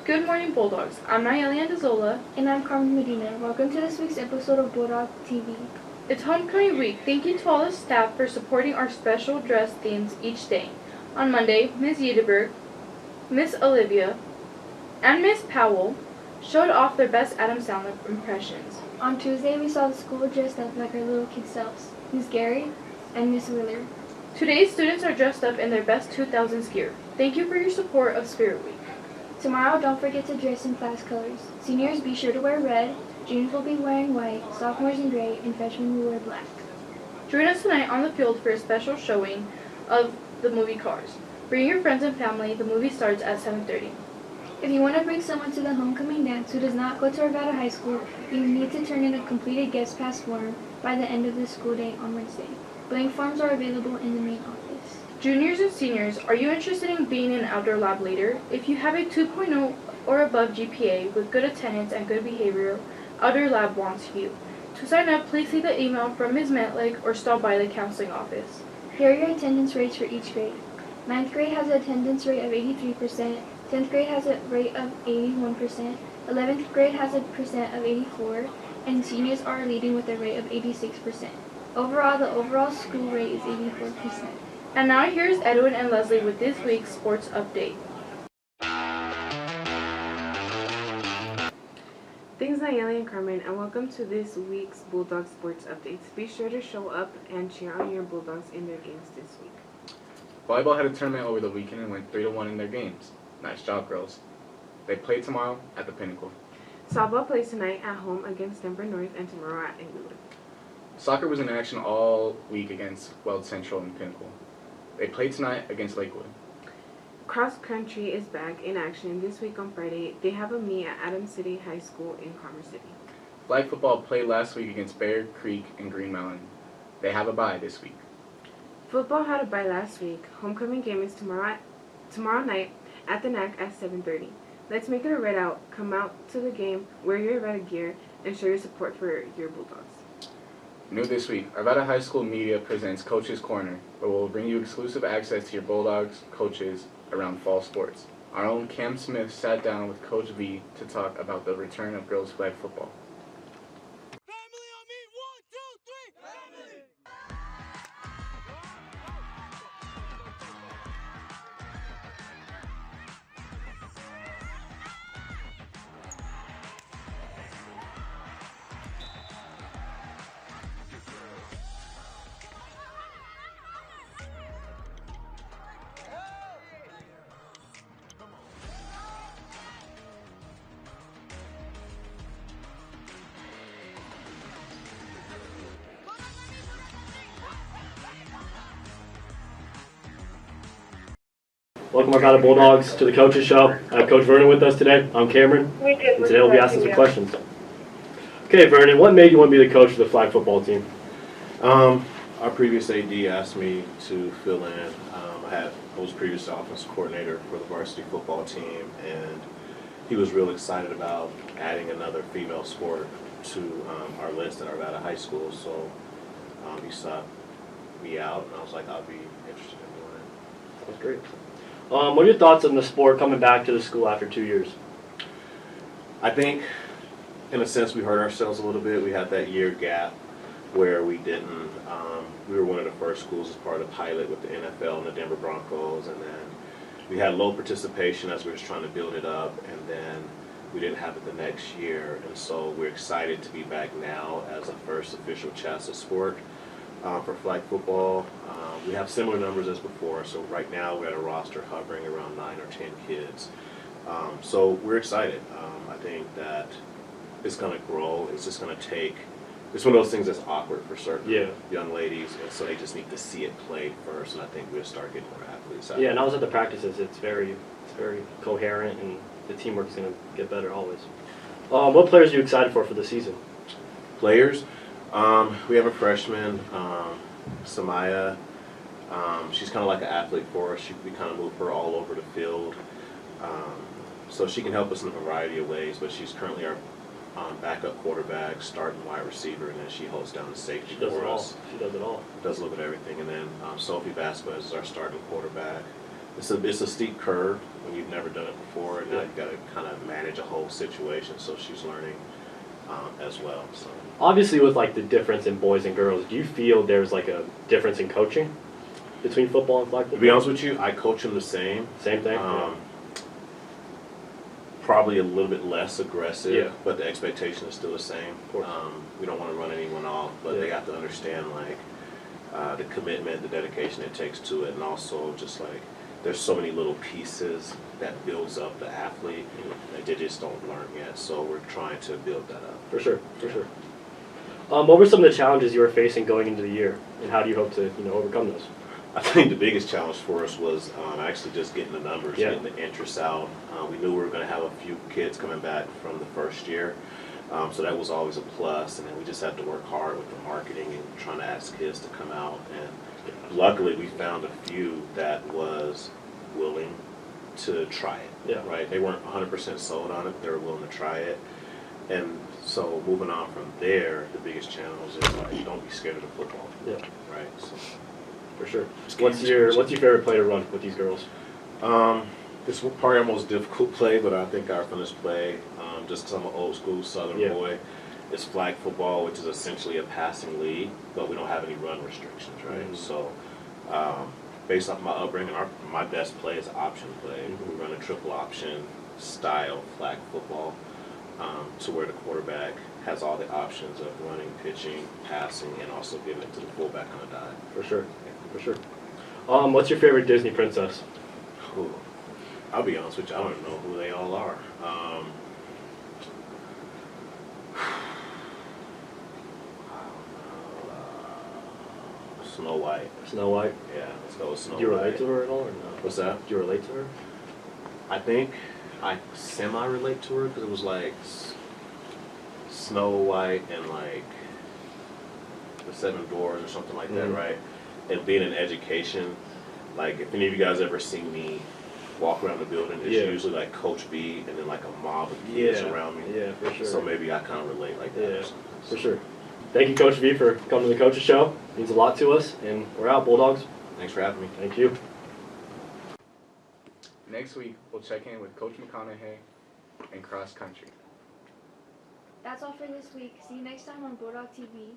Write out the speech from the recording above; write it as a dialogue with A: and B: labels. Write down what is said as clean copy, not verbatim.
A: Good morning, Bulldogs. I'm Nayeli Andazola.
B: And I'm Carmen Medina. Welcome to this week's episode of Bulldog TV.
A: It's homecoming week. Thank you to all the staff for supporting our special dress themes each day. On Monday, Ms. Yedeberg, Miss Olivia, and Miss Powell showed off their best Adam Sandler impressions.
B: On Tuesday, we saw the school dressed up like our little kid selves, Miss Gary and Miss Willard.
A: Today, students are dressed up in their best 2000s gear. Thank you for your support of Spirit Week.
B: Tomorrow, don't forget to dress in class colors. Seniors, be sure to wear red. Juniors will be wearing white, sophomores in gray, and freshmen will wear black.
A: Join us tonight on the field for a special showing of the movie Cars. Bring your friends and family. The movie starts at 7:30.
B: If you want to bring someone to the homecoming dance who does not go to Arvada High School, you need to turn in a completed guest pass form by the end of the school day on Wednesday. Blank forms are available in the main office.
A: Juniors and seniors, are you interested in being an outdoor lab leader? If you have a 2.0 or above GPA with good attendance and good behavior, Outdoor Lab wants you. To sign up, please see the email from Ms. Metlick or stop by the counseling office.
B: Here are your attendance rates for each grade. 9th grade has an attendance rate of 83%, 10th grade has a rate of 81%, 11th grade has a percent of 84%, and seniors are leading with a rate of 86%. Overall, the overall school rate is 84%.
A: And now here's Edwin and Leslie with this week's sports update.
C: Thanks Nayeli and Carmen, and welcome to this week's Bulldog Sports Updates. Be sure to show up and cheer on your Bulldogs in their games this week.
D: Volleyball had a tournament over the weekend and went 3-1 in their games. Nice job, girls. They play tomorrow at the Pinnacle.
C: Softball plays tonight at home against Denver North and tomorrow at Inglewood.
D: Soccer was in action all week against Weld Central and Pinnacle. They played tonight against Lakewood.
C: Cross country is back in action this week on Friday. They have a meet at Adams City High School in Commerce City.
D: Flag football played last week against Bear Creek and Green Mountain. They have a bye this week.
C: Football had a bye last week. Homecoming game is tomorrow night at the NAC at 7:30. Let's make it a red out. Come out to the game, wear your red gear, and show your support for your Bulldogs.
D: New this week, Arvada High School Media presents Coach's Corner, where we'll bring you exclusive access to your Bulldogs coaches around fall sports. Our own Cam Smith sat down with Coach V to talk about the return of girls flag football.
E: Family on me, 1, 2, 3, family!
F: Welcome, Arvada Bulldogs, to the Coaches Show. I have Coach Vernon with us today. I'm Cameron, and today we'll be asking some questions. Okay, Vernon, what made you want to be the coach of the flag football team?
G: Our previous AD asked me to fill in. I was previous offensive coordinator for the varsity football team, and he was real excited about adding another female sport to our list at Arvada High School. So he sought me out, and I was like, I'll be interested in doing it.
F: That's great. What are your thoughts on the sport coming back to the school after 2 years?
G: I think, in a sense, we hurt ourselves a little bit. We had that year gap where we didn't. We were one of the first schools as part of the pilot with the NFL and the Denver Broncos, and then we had low participation as we were trying to build it up, and then we didn't have it the next year. And so we're excited to be back now as a first official CHASA sport for flag football. We have similar numbers as before, so right now we're at a roster hovering around 9 or 10 kids. So we're excited. I think that it's going to grow. It's just going to take. It's one of those things that's awkward for certain young ladies, and so they just need to see it played first. And I think we'll start getting more athletes out.
F: Yeah, and I was at the practices. It's very coherent, and the teamwork is going to get better always. What players are you excited for the season?
G: Players, we have a freshman, Samaya. She's kind of like an athlete for us. We kind of move her all over the field. So she can help us in a variety of ways, but she's currently our backup quarterback, starting wide receiver, and then she holds down the safety for us.
F: She does it all.
G: Does a little bit of everything. And then Sophie Vasquez is our starting quarterback. it's a steep curve when you've never done it before, and now you've got to kind of manage a whole situation. So she's learning as well. So
F: Obviously, with like the difference in boys and girls, do you feel there's like a difference in coaching between football and flag football?
G: to be honest with you, I coach them the same.
F: Same thing.
G: Probably a little bit less aggressive,
F: Yeah.
G: but the expectation is still the same.
F: Of course.
G: We don't want to run anyone off, but they
F: Yeah.
G: have to understand like the commitment, the dedication it takes to it, and also just like there's so many little pieces that builds up the athlete that they just don't learn yet. So we're trying to build that up.
F: For sure. For sure. What were some of the challenges you were facing going into the year, and how do you hope to overcome those?
G: I think the biggest challenge for us was actually just getting the numbers,
F: Yeah.
G: getting the interest out. We knew we were going to have a few kids coming back from the first year, so that was always a plus. And then we just had to work hard with the marketing and trying to ask kids to come out. And luckily, we found a few that was willing to try it.
F: Yeah.
G: Right? They weren't 100% sold on it. They were willing to try it. And so moving on from there, the biggest challenge is like don't be scared of the football.
F: Yeah.
G: Right. So.
F: For sure.
G: Just
F: What's
G: get
F: your
G: used to it.
F: favorite play to run with these girls?
G: This was probably our most difficult play, but I think our funnest play, just because I'm an old school Southern
F: Yeah.
G: boy, is flag football, which is essentially a passing league, but we don't have any run restrictions, right?
F: Mhm.
G: So, based off my upbringing, my best play is option play.
F: Mhm.
G: We run a triple option style flag football, to where the quarterback has all the options of running, pitching, passing, and also giving it to the fullback on a dive.
F: For sure. For sure. What's your favorite Disney princess?
G: Ooh. I'll be honest with you, I don't know who they all are. Snow White.
F: Snow White.
G: Yeah, let's go with Snow
F: Do you
G: White.
F: relate to her at all, or no?
G: What's that?
F: Do you relate to her?
G: I think I semi-relate to her because it was like Snow White and like the Seven Dwarfs or something like that,
F: Mhm.
G: right? And being in education, like if any of you guys ever seen me walk around the building, it's
F: Yeah.
G: usually like Coach B and then like a mob of kids around me.
F: Yeah, for sure.
G: So maybe I kind of relate like that.
F: Yeah,
G: or something.
F: for sure. Thank you, Coach V, for coming to the Coaches Show. It means a lot to us, and we're out, Bulldogs.
G: Thanks for having me.
F: Thank you.
D: Next week, we'll check in with Coach McConaughey and cross country.
B: That's all for this week. See you next time on Bulldog TV.